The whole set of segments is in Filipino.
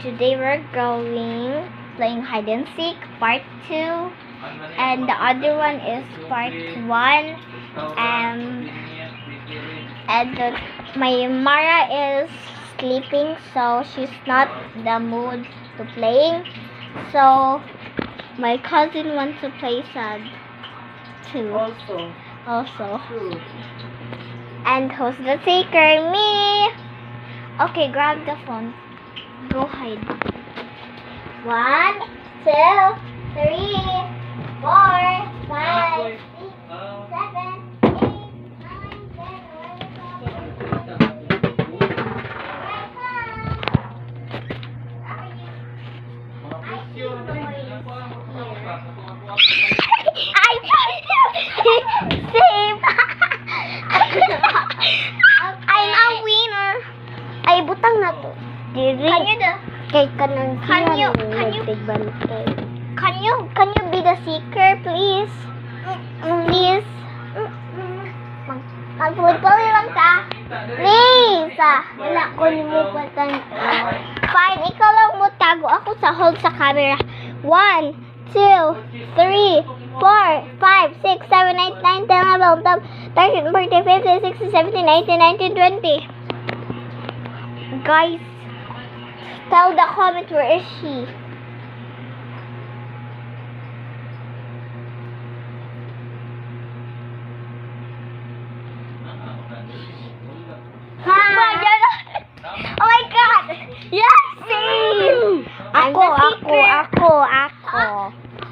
Today we're going playing hide and seek part 2, and the other one is part 1. My Mara is sleeping, so she's not in the mood to playing. So my cousin wants to play sad too. Also. And who's the seeker? Me. Okay, grab the phone. Go hide. 1, 2, 3, 4, 5, 6, 7, 8, 9, 10, 11, 12. Same. I'm a winner. Ay, butang na to. Can you be the seeker, please? Please. Magpuli lang ka. Please. Wala ko ni mo patan. Fine, ikaw lang mo tago. Ako sa hold sa camera. 1, 2, 3, 4, 5, 6, 7, 8, 9, 10, 11, 12, 13, 14, 15, 16, 17, 18, 19, 20. Guys, tell the comment, where is she? Oh my God! Yes, same! Ako.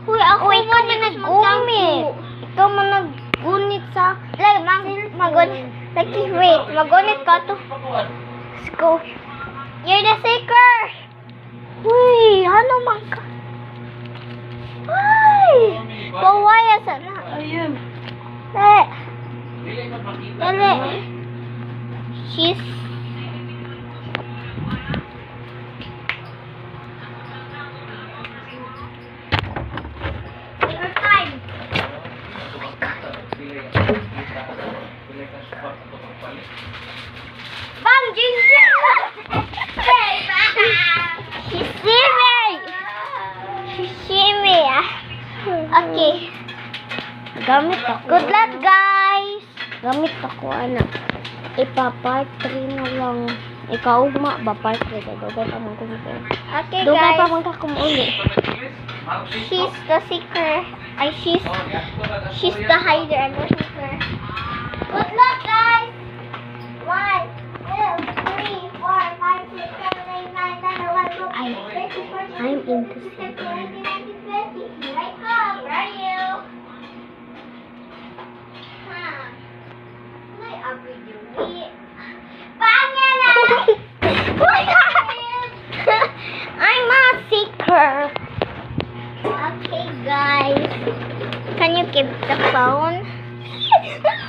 Uy, ako ikaw man nag-gunit. Ikaw man nag-gunit sa... Magunit ka to. Let's go. You're the seeker! Uy, ano man ka? Uy! Kawaya sana. Ayun. Dali. She's... Bang Ginger! She see me. Okay. Gamit ako. Good luck, guys. Gamit ako, anak. Ipapart 3 na lang. Ikaw, part 3. Okay, guys. Doon pa magkakumuli. She's the seeker. She's the hider. I'm the seeker. Good luck, guys. 1, 2, 3, 4, 5, 6, 7, 8, 9, 10, 11, 12, 13, 14, 15, 16, 17, 18, 19, 20. Here I come. Where are you? May upgrade yung Pangyan na! I'm a seeker. Okay, guys. Can you keep the phone?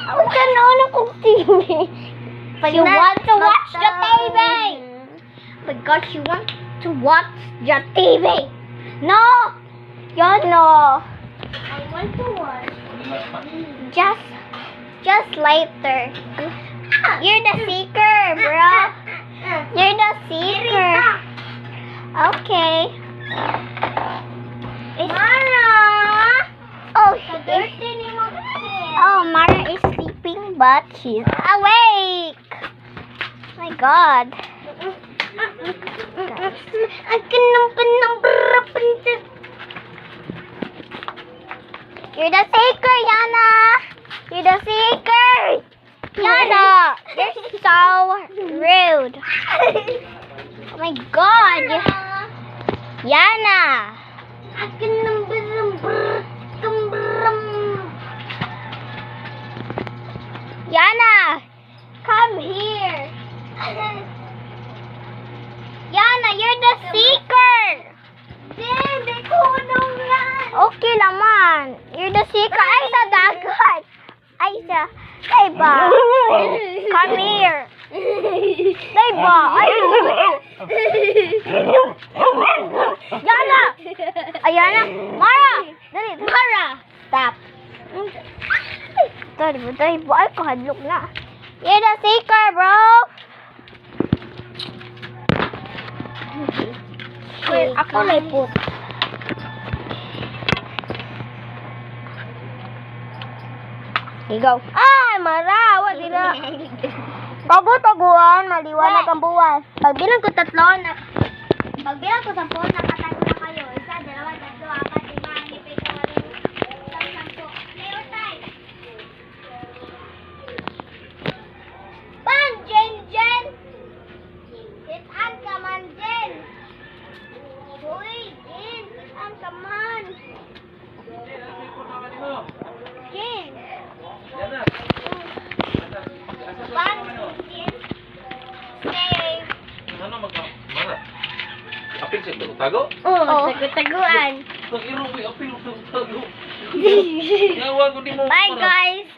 Huwag ka na kong TV. She wants to watch the TV. Oh my God, she wants to watch the TV. No! No. I want to watch. Just later. You're the seeker, bro. You're the seeker. Okay. Mara! Oh, Mara is sleeping, but she's awake. My God. You're the seeker, Yana. You're the seeker. Yana, you're so rude. Oh my God. Yana. Yana, come here. Yana, you're the seeker. Okay naman. You're the seeker. Ay, sa dagat. Ay, sa... Diba? Come here. Diba? Ay. Yana. Ayana. Mara. Dali. Mara. Stop. Diba? Ay, kahadlok na. You're the seeker, bro. Wait, ako may put. Ikaw. Ay, marawa dila. Tago-taguan, maliwanag ang buwan. Pagbilang ko 3 na. Pagbilang ko 10 nakatago na kayo. 1, 2, 3, 4, 5, 6, 7, 8, 9, 10. Pan, Jen, Jen! Hitan ka man, Jen! Uy, Jen! Hitan ka man! Jen! Pan, Jen! Save! Ano mana? Apil siya tago? Oo, tago-taguan. Pag-irong ko, apil ko tago. Yawa ko di mo. Bye, guys!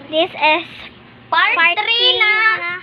This is part 3 na!